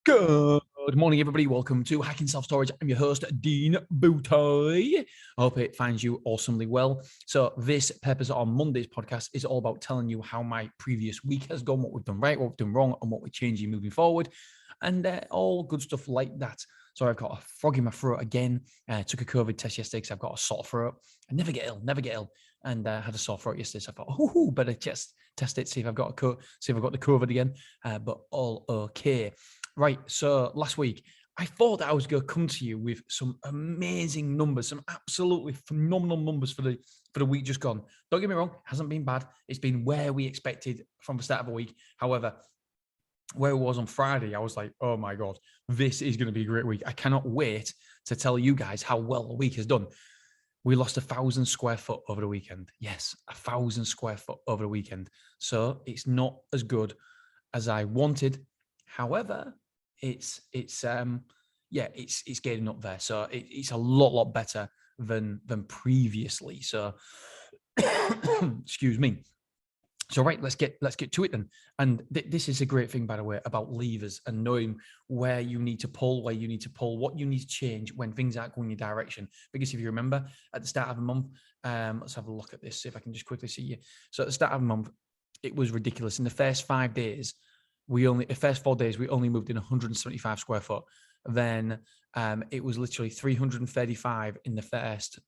Good morning, everybody. Welcome to Hacking Self-Storage. I'm your host, Dean Boutoy. I hope it finds you awesomely well. So this purpose on Monday's podcast is all about telling you how my previous week has gone, what we've done right, what we've done wrong, and what we're changing moving forward, and all good stuff like that. So I've got a frog in my throat again. Took a COVID test yesterday because I've got a sore throat. I never get ill. And I had a sore throat yesterday, so I thought, better just test it, see if I've got the COVID again. But all okay. Right, so last week, I thought I was going to come to you with some amazing numbers, some absolutely phenomenal numbers for the week just gone. Don't get me wrong, it hasn't been bad. It's been where we expected from the start of the week. However, where it was on Friday, I was like, oh my God, this is going to be a great week. I cannot wait to tell you guys how well the week has done. We lost 1,000 square foot over the weekend. Yes, 1,000 square foot over the weekend. So it's not as good as I wanted. However, it's getting up there. So it's a lot better than previously. So excuse me. So right, let's get to it then. And this is a great thing, by the way, about levers and knowing where you need to pull, what you need to change when things aren't going your direction. Because if you remember, at the start of the month, let's have a look at this, see if I can just quickly see you. So at the start of the month, it was ridiculous. In the first 5 days, we only moved in 175 square foot. Then it was literally 335 in the first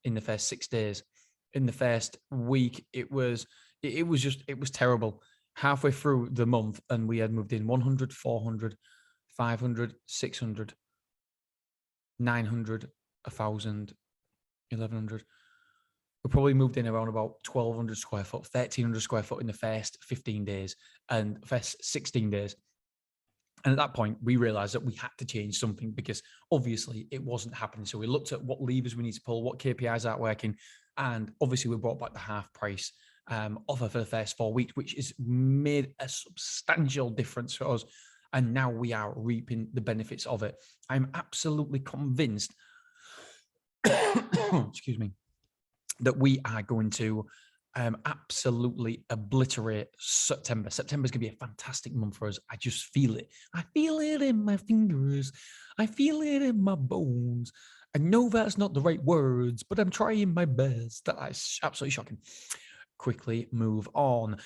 6 days. In the first week, it was terrible. Halfway through the month, and we had moved in 100, 400, 500, 600, 900, 1,000, 1,100. We probably moved in around about 1,200 square foot, 1,300 square foot in the first 15 days and first 16 days. And at that point, we realized that we had to change something because obviously it wasn't happening. So we looked at what levers we need to pull, what KPIs aren't working. And obviously we brought back the half price offer for the first 4 weeks, which has made a substantial difference for us. And now we are reaping the benefits of it. I'm absolutely convinced, excuse me, that we are going to absolutely obliterate September. September is going to be a fantastic month for us. I just feel it. I feel it in my fingers. I feel it in my bones. I know that's not the right words, but I'm trying my best. That's absolutely shocking. Quickly move on.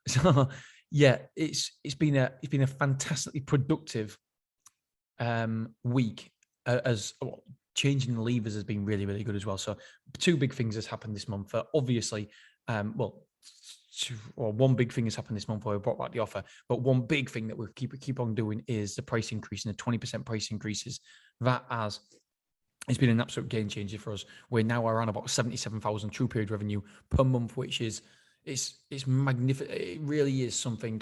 So yeah, it's been a fantastically productive week changing the levers has been really, really good as well. So 2 big things has happened this month. Obviously, one big thing has happened this month where we brought back the offer, but one big thing that we keep on doing is the price increase and the 20% price increases. It's been an absolute game changer for us. We're now around about 77,000 true period revenue per month, which is it's magnificent. It really is something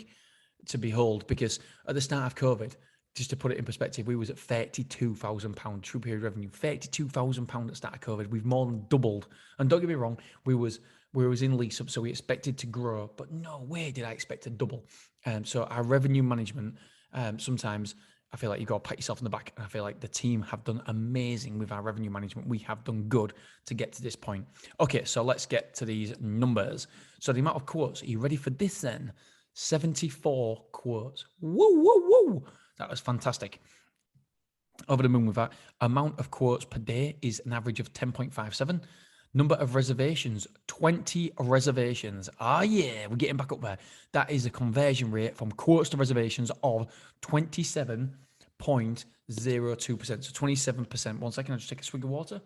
to behold, because at the start of COVID, just to put it in perspective, we was at £32,000 true period revenue. £32,000 at the start of COVID. We've more than doubled. And don't get me wrong, we was in lease up, so we expected to grow, but no way did I expect to double. So our revenue management, sometimes I feel like you got to pat yourself on the back. And I feel like the team have done amazing with our revenue management. We have done good to get to this point. Okay, so let's get to these numbers. So the amount of quotes, are you ready for this then? 74 quotes. Woo. That was fantastic. Over the moon with that. Amount of quotes per day is an average of 10.57. Number of reservations, 20 reservations. Yeah, we're getting back up there. That is a conversion rate from quotes to reservations of 27.02%. So 27%. 1 second, I'll just take a swig of water.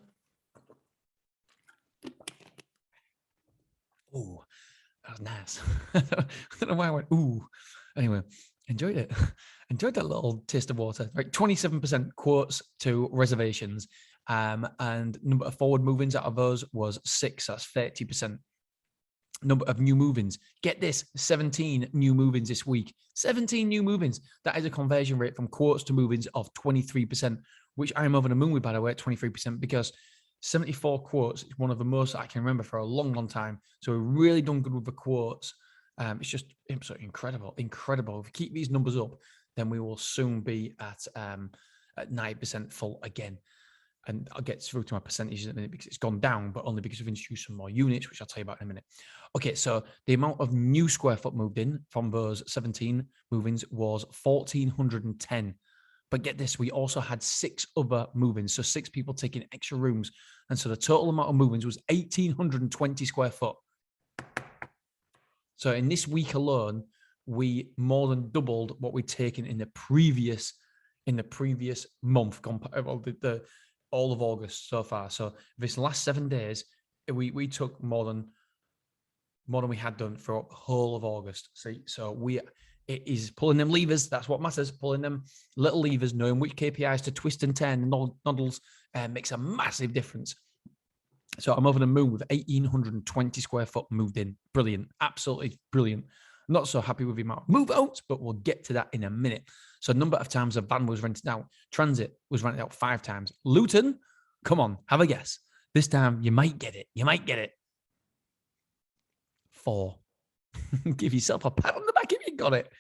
Oh, that was nice. I don't know why I went, ooh. Anyway, enjoyed it. Enjoyed that little taste of water. Right, 27% quotes to reservations. And number of forward move-ins out of those was 6. That's 30%. Number of new move-ins. Get this, 17 new move-ins this week. 17 new move-ins. That is a conversion rate from quotes to move-ins of 23%, which I'm over the moon with, by the way, at 23%, because 74 quotes is one of the most I can remember for a long time. So we're really done good with the quotes. It's just absolutely incredible. If we keep these numbers up, then we will soon be at 9% full again. And I'll get through to my percentages in a minute because it's gone down, but only because we've introduced some more units, which I'll tell you about in a minute. Okay, so the amount of new square foot moved in from those 17 move-ins was 1,410. But get this, we also had 6 other move-ins, so 6 people taking extra rooms. And so the total amount of move-ins was 1,820 square foot. So in this week alone, we more than doubled what we'd taken in the previous month, all of August so far. So this last 7 days, we took more than we had done for the whole of August. So it is pulling them levers. That's what matters. Pulling them little levers, knowing which KPIs to twist and turn, noddles, makes a massive difference. So I'm over the moon with 1,820 square foot moved in. Brilliant. Absolutely brilliant. Not so happy with the amount of move outs, but we'll get to that in a minute. So number of times a van was rented out. Transit was rented out 5 times. Luton, come on, have a guess. This time you might get it. 4. Give yourself a pat on the back if you got it.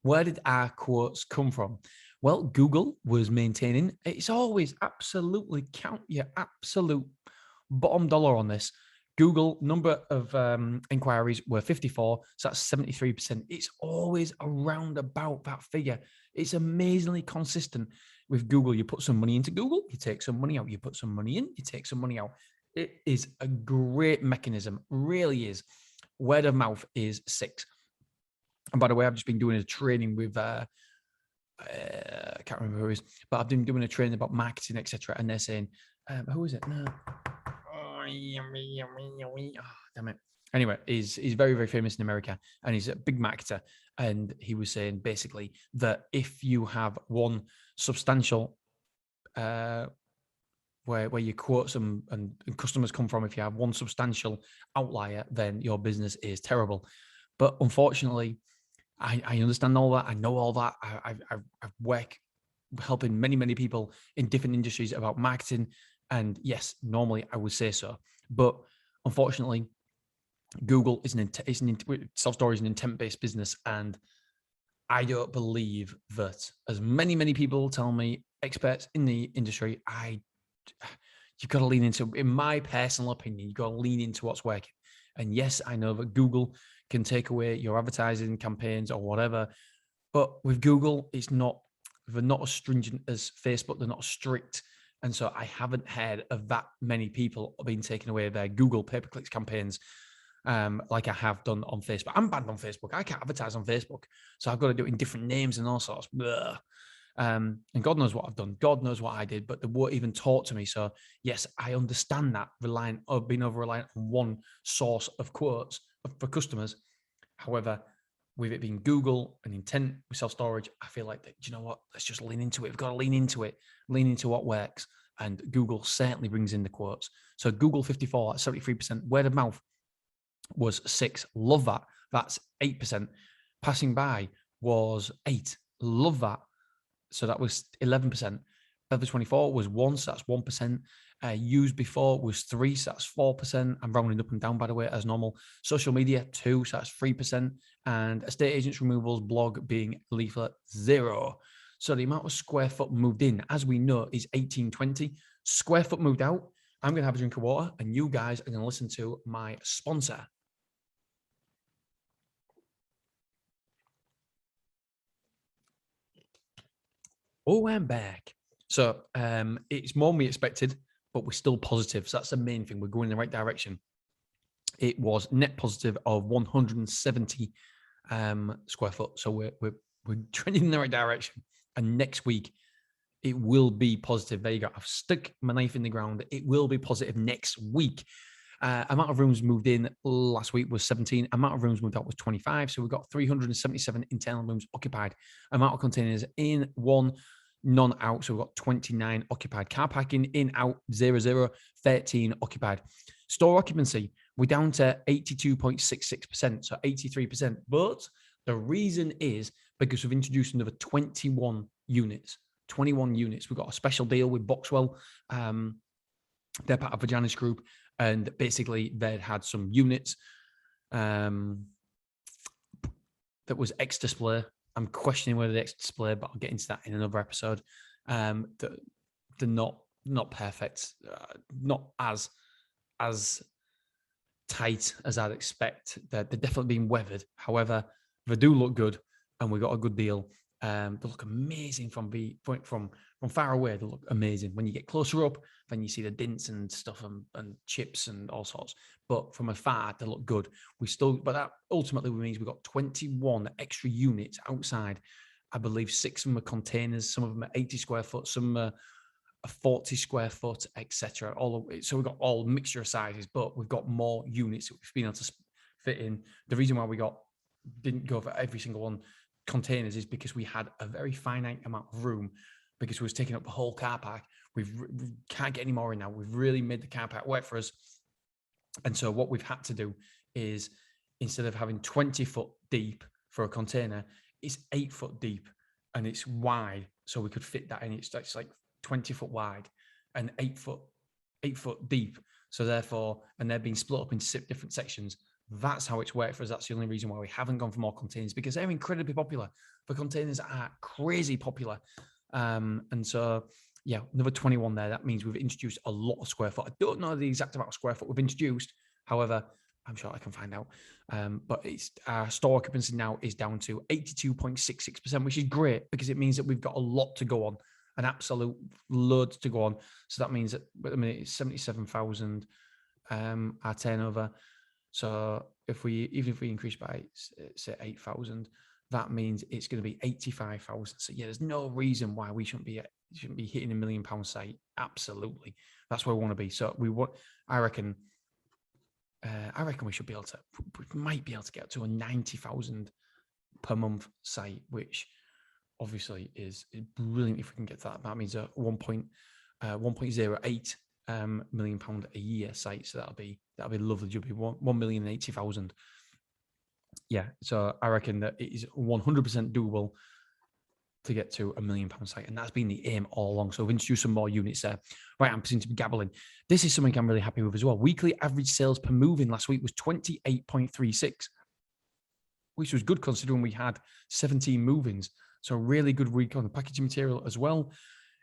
Where did our quotes come from? Well, Google was maintaining, it's always absolutely count your absolute bottom dollar on this. Google number of inquiries were 54, so that's 73%. It's always around about that figure. It's amazingly consistent with Google. You put some money into Google, you take some money out. You put some money in, you take some money out. It is a great mechanism, really is. Word of mouth is 6. And by the way, I've just been doing a training with, I can't remember who it is, but I've been doing a training about marketing, etc. And they're saying, who is it? No. Oh, damn it. Anyway, he's very, very famous in America, and he's a big marketer. And he was saying basically that if you have one substantial, where your quotes and customers come from, if you have one substantial outlier, then your business is terrible. But unfortunately, I understand all that. I know all that. I've worked helping many, many people in different industries about marketing. And yes, normally I would say so. But unfortunately, Google is self-storage is an intent-based business. And I don't believe that, as many, many people tell me, experts in the industry, you've got to lean into, in my personal opinion, you've got to lean into what's working. And yes, I know that Google can take away your advertising campaigns or whatever, but with Google, they're not as stringent as Facebook. They're not strict. And so I haven't heard of that many people being taken away their Google pay-per-clicks campaigns like I have done on Facebook. I'm banned on Facebook. I can't advertise on Facebook. So I've got to do it in different names and all sorts. And God knows what I've done. God knows what I did, but they weren't even taught to me. So yes, I understand that being over-reliant on one source of quotes for customers. However, with it being Google and intent with self-storage, I feel like, that, you know what, let's just lean into it. We've got to lean into it, lean into what works. And Google certainly brings in the quotes. So Google 54 at 73%. Word of mouth was 6. Love that. That's 8%. Passing by was 8. Love that. So that was 11%. Feather 24 was 1, so that's 1%. Used before was 3, so that's 4%. I'm rounding up and down, by the way, as normal. Social media, 2, so that's 3%. And estate agents removals, blog being leaflet, 0. So the amount of square foot moved in, as we know, is 1,820. Square foot moved out. I'm going to have a drink of water, and you guys are going to listen to my sponsor. Oh, I'm back. So it's more than we expected, but we're still positive. So that's the main thing. We're going in the right direction. It was net positive of 170 square foot. So we're trending in the right direction. And next week, it will be positive. There you go. I've stuck my knife in the ground. It will be positive next week. Amount of rooms moved in last week was 17. Amount of rooms moved out was 25. So we've got 377 internal rooms occupied. Amount of containers in, 1, none out. So we've got 29 occupied. Car parking in, out, 0, 13 occupied. Store occupancy, we're down to 82.66%, so 83%. But the reason is because we've introduced another 21 units. 21 units. We've got a special deal with Boxwell. They're part of the Janus group. And basically, they'd had some units that was ex-display. I'm questioning whether they're ex-display, but I'll get into that in another episode. They're not perfect, not as tight as I'd expect. They're definitely being weathered. However, they do look good, and we got a good deal. They look amazing from far away. They look amazing. When you get closer up, then you see the dints and stuff and chips and all sorts. But from afar, they look good. But that ultimately means we've got 21 extra units outside. I believe 6 of them are containers. Some of them are 80 square foot. Some are 40 square foot, etc. So we've got all mixture of sizes, but we've got more units that we've been able to fit in. The reason why we didn't go for every single one containers is because we had a very finite amount of room, because we was taking up the whole car park. We can't get any more in now. We've really made the car park work for us. And so what we've had to do is, instead of having 20 foot deep for a container, it's 8 foot deep and it's wide. So we could fit that in. It's like 20 foot wide and 8 foot deep. So therefore, and they're being split up into different sections. That's how it's worked for us. That's the only reason why we haven't gone for more containers, because they're incredibly popular. The containers are crazy popular. And so, yeah, another 21 there. That means we've introduced a lot of square foot. I don't know the exact amount of square foot we've introduced. However, I'm sure I can find out. But our store occupancy now is down to 82.66%, which is great, because it means that we've got a lot to go on, an absolute load to go on. So that means that at the minute it's 77,000 our turnover. So even if we increase by say 8,000, that means it's going to be 85,000. So yeah, there's no reason why we shouldn't be hitting £1 million site. Absolutely, that's where we want to be. So I reckon we should be able to. We might be able to get to a 90,000 per month site, which obviously is brilliant if we can get to that. That means a 1.08 £1 million a year site. So that'll be lovely. It'll be 1,080,000. Yeah. So I reckon that it is 100% doable to get to £1 million site, and that's been the aim all along. So we've introduced some more units there. Right, I'm seem to be gabbling. This is something I'm really happy with as well. Weekly average sales per move-in last week was 28.36, which was good considering we had 17 move-ins. So really good week on the packaging material as well.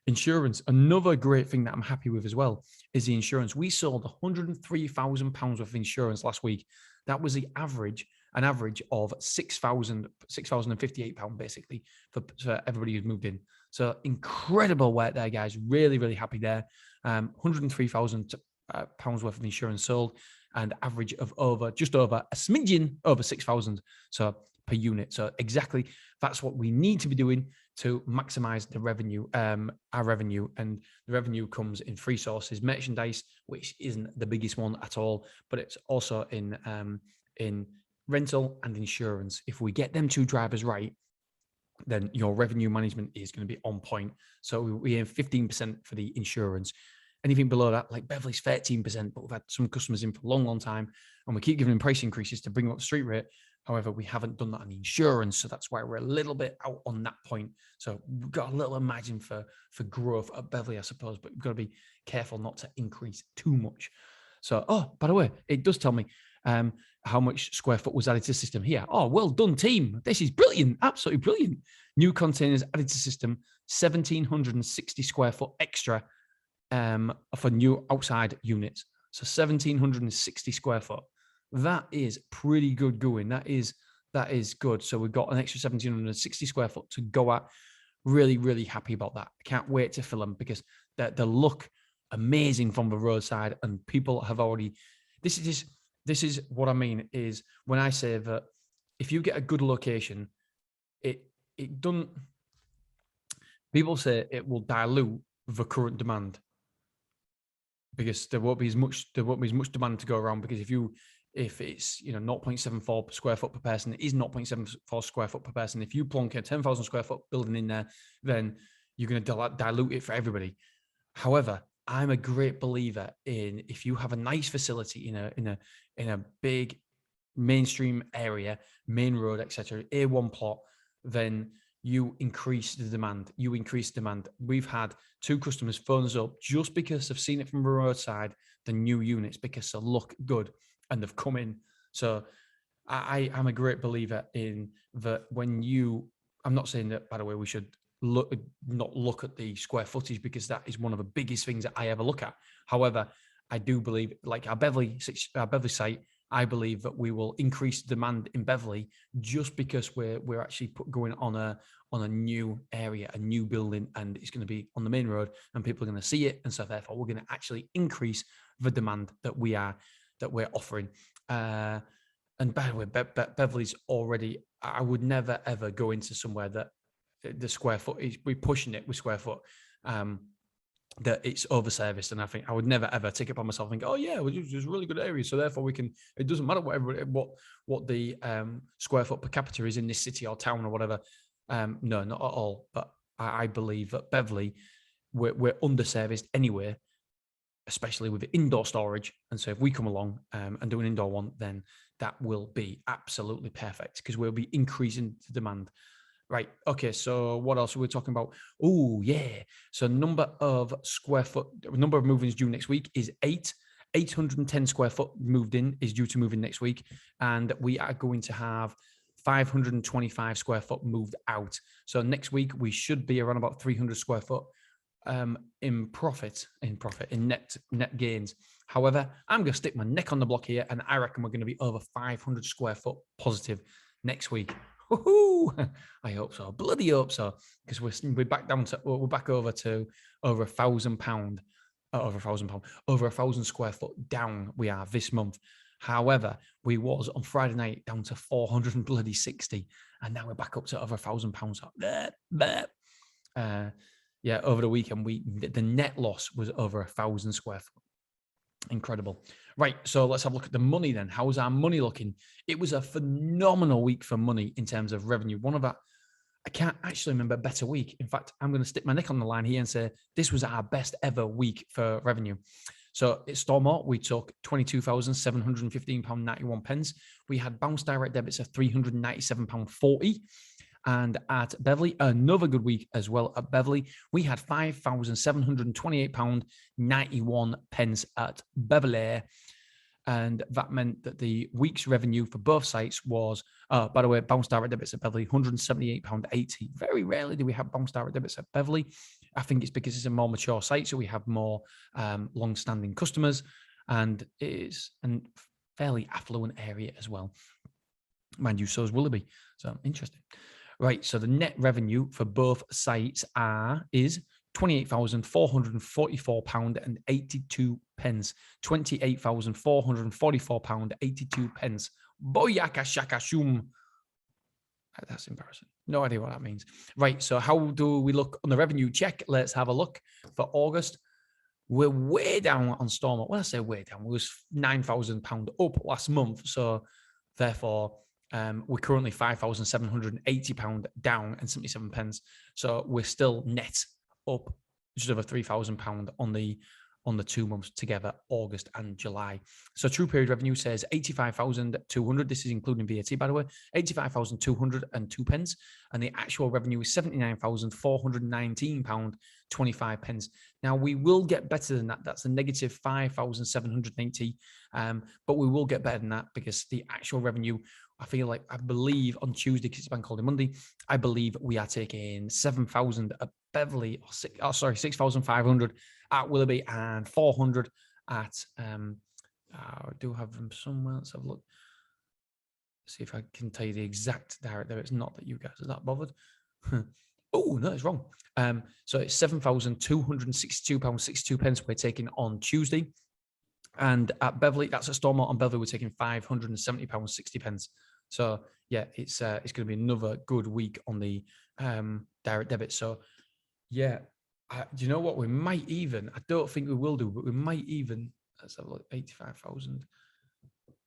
Insurance, another great thing that I'm happy with as well is the insurance. We sold £103,000 worth of insurance last week. That was an average of £6,058 basically for everybody who's moved in. So incredible work there, guys. Really, really happy there. £103,000 worth of insurance sold, and average of just over a smidgen over 6,000 so per unit. So exactly, that's what we need to be doing to maximize the revenue, our revenue. And the revenue comes in 3 sources: merchandise, which isn't the biggest one at all, but it's also in rental and insurance. If we get them 2 drivers right, then your revenue management is going to be on point. So we aim 15% for the insurance. Anything below that, like Beverly's 13%, but we've had some customers in for a long, long time, and we keep giving them price increases to bring up the street rate. However, we haven't done that on the insurance, so that's why we're a little bit out on that point. So we've got a little margin for growth at Beverly, I suppose, but we've got to be careful not to increase too much. So, by the way, it does tell me how much square foot was added to the system here. Oh, well done, team. This is brilliant. Absolutely brilliant. New containers added to the system, 1,760 square foot extra for new outside units. So 1,760 square foot. That is pretty good going. That is good. So we've got an extra 1,760 square foot to go at. Really, really happy about that. I can't wait to fill them, because they look amazing from the roadside, and people have already. This is what I mean is when I say that if you get a good location, it doesn't. People say it will dilute the current demand, because there won't be as much demand to go around. Because if it's 0.74 square foot per person, it is 0.74 square foot per person. If you plonk a 10,000 square foot building in there, then you're going to dilute it for everybody. However, I'm a great believer in, if you have a nice facility in a big mainstream area, main road, etc., A1 plot, then you increase the demand. We've had 2 customers phone us up just because they've seen it from the roadside, the new units, because they look good and they've come in. So I'm a great believer in that. I'm not saying that, by the way, we should not look at the square footage, because that is one of the biggest things that I ever look at. However, I do believe, like our Beverly site, I believe that we will increase demand in Beverly just because we're actually going on on a new area, a new building, and it's going to be on the main road, and people are going to see it, and so therefore we're going to actually increase the demand that we're offering. And by the way, Beverly's already. I would never ever go into somewhere that the square foot is. We're pushing it with square foot. That it's overserviced, and I think I would never ever take it upon myself and think, oh yeah, well, there's really good areas, so therefore we can. It doesn't matter what the square foot per capita is in this city or town or whatever. No, not at all. But I believe that Beverly, we're underserviced anyway, especially with the indoor storage. And so if we come along and do an indoor one, then that will be absolutely perfect because we'll be increasing the demand. Right. Okay. So what else are we talking about? Oh, yeah. So number of movings due next week is 8. 810 square foot moved in is due to move in next week. And we are going to have 525 square foot moved out. So next week, we should be around about 300 square foot in net gains. However, I'm going to stick my neck on the block here, and I reckon we're going to be over 500 square foot positive next week. Woohoo! I hope so. Bloody hope so. Because we're back down to we're back over to over £1,000, over £1,000 square foot down. We are this month. However, we was on Friday night down to 460, and now we're back up to over £1,000. Yeah, over the weekend, the net loss was over 1,000 square foot. Incredible. Right, so let's have a look at the money then. How's our money looking? It was a phenomenal week for money in terms of revenue. I can't actually remember a better week. In fact, I'm going to stick my neck on the line here and say this was our best ever week for revenue. So at Stormont, we took £22,715.91. We had bounce direct debits of £397.40. And at Beverly, another good week as well at Beverly. We had £5,728.91 at Beverly. And that meant that the week's revenue for both sites was, by the way, bounce direct debits at Beverly, £178.80. Very rarely do we have bounce direct debits at Beverly. I think it's because it's a more mature site, so we have more long-standing customers, and it is a fairly affluent area as well. Mind you, so is Willoughby. So interesting. Right, so the net revenue for both sites is £28,444.82. £28,444.82. Boyaka shaka shum. That's embarrassing. No idea what that means. Right, so how do we look on the revenue check? Let's have a look. For August, we're way down on Stormont. When I say way down, we was £9,000 up last month. So therefore, we're currently £5,780 down and 77 pence. So we're still net up just over £3,000 on the 2 months together, August and July. So true period revenue says 85,200. This is including VAT, by the way, 85,202 pence. And the actual revenue is £79,419.25. Now we will get better than that. That's a negative 5,780. But we will get better than that because the actual revenue, I believe on Tuesday, because it's bank holiday Monday, I believe we are taking 7,000 at Beverly, 6,500 at Willoughby and 400 at, I do have them somewhere. Let's have a look. See if I can tell you the exact direct debit. It's not that you guys are that bothered. Oh, no, it's wrong. So it's £7,262.62 we're taking on Tuesday. And at Beverly, that's at Stormont on Beverly, we're taking £570.60. So yeah, it's going to be another good week on the direct debit. So yeah, do you know what? We might even, I don't think we will do, but we might even, let's have a look, 85,000.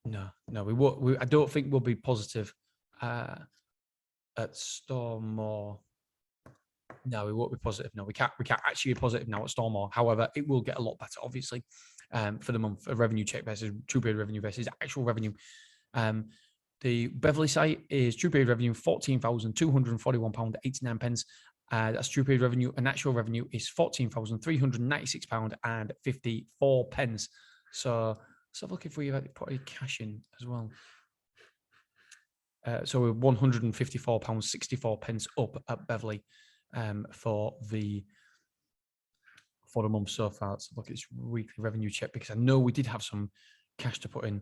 No, we won't. I don't think we'll be positive at Stormont. No, we won't be positive. No, we can't actually be positive now at Stormont. However, it will get a lot better, obviously, for the month of revenue check versus true period revenue versus actual revenue. The Beverly site is true period revenue £14,241.89. That's true period revenue, and actual revenue is £14,396.54. So let's have a look if we put any cash in as well. So we're £154.64 up at Beverly for the month so far. Let's look at its weekly revenue check because I know we did have some cash to put in.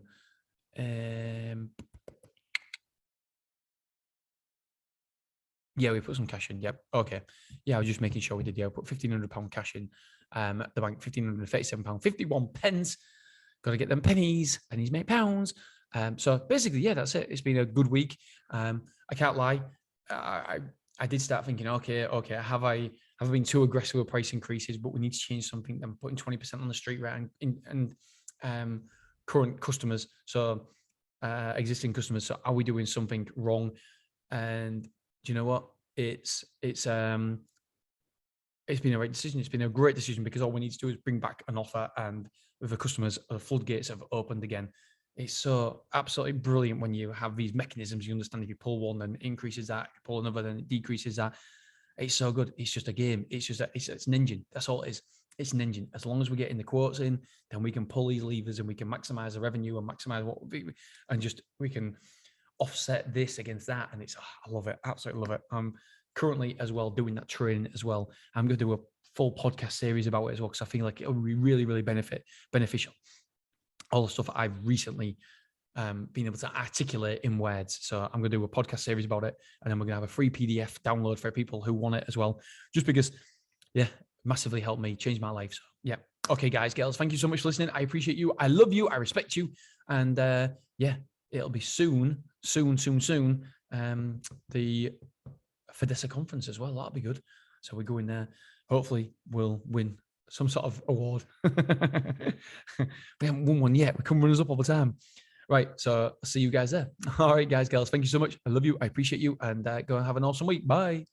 Yeah, we put some cash in. Yep. Okay. Yeah, I was just making sure we did. Yeah, we put £1,500 cash in at the bank, £1,537.51. Got to get them pennies. Pennies make pounds. So basically, yeah, that's it. It's been a good week. I can't lie. I did start thinking, okay, have I been too aggressive with price increases? But we need to change something. I'm putting 20% on the street rate and current customers. So existing customers. So are we doing something wrong? And do you know what? It's been a right decision. It's been a great decision because all we need to do is bring back an offer, and with the customers, the floodgates have opened again. It's so absolutely brilliant when you have these mechanisms. You understand if you pull one, then it increases that. If you pull another, then it decreases that. It's so good. It's just a game. It's just it's an engine. That's all it is. It's an engine. As long as we're getting the quotes in, then we can pull these levers and we can maximize the revenue and maximize we can offset this against that. And I love it. Absolutely love it. I'm currently as well doing that training as well. I'm going to do a full podcast series about it as well, because I feel like it'll be really, really beneficial. All the stuff I've recently been able to articulate in words. So I'm going to do a podcast series about it, and then we're going to have a free PDF download for people who want it as well, just because, yeah, massively helped me change my life. So yeah. Okay, guys, girls, thank you so much for listening. I appreciate you. I love you. I respect you. And yeah, it'll be soon. The Fidessa conference as well. That'll be good. So we go in there. Hopefully we'll win some sort of award. We haven't won one yet. We come runners up all the time. Right. So I'll see you guys there. All right, guys, girls, thank you so much. I love you. I appreciate you. And go and have an awesome week. Bye.